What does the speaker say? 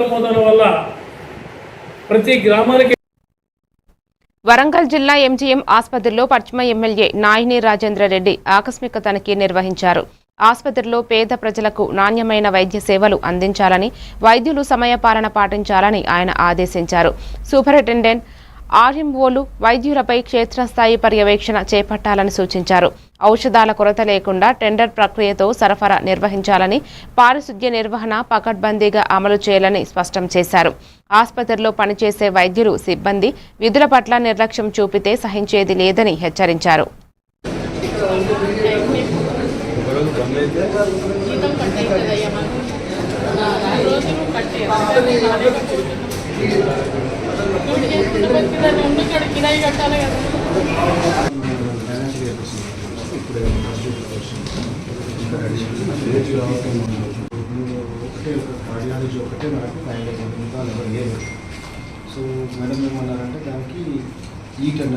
వల్ల ప్రతి గ్రామానికి. వరంగల్ జిల్లా ఎంజీఎం ఆసుపత్రిలో పశ్చిమ ఎమ్మెల్యే నాయిని రాజేంద్ర రెడ్డి ఆకస్మిక తనిఖీ నిర్వహించారు. ఆసుపత్రిలో పేద ప్రజలకు నాణ్యమైన వైద్య సేవలు అందించాలని, వైద్యులు సమయపాలన పాటించాలని ఆయన ఆదేశించారు. సూపరింటెండెంట్ ఆర్ఎంఓలు వైద్యులపై క్షేత్రస్థాయి పర్యవేక్షణ చేపట్టాలని సూచించారు. ఔషధాల కొరత లేకుండా టెండర్ ప్రక్రియతో సరఫరా నిర్వహించాలని, పారిశుద్ధ్య నిర్వహణ పకడ్బందీగా అమలు చేయాలని స్పష్టం చేశారు. ఆసుపత్రిలో పనిచేసే వైద్యులు, సిబ్బంది విధుల పట్ల నిర్లక్ష్యం చూపితే సహించేది లేదని హెచ్చరించారు. కార్డియాలజీ ఒకటే మనకు 500 లేదు. సో మేడం ఏమన్నారంటే దానికి ఈ టెండర్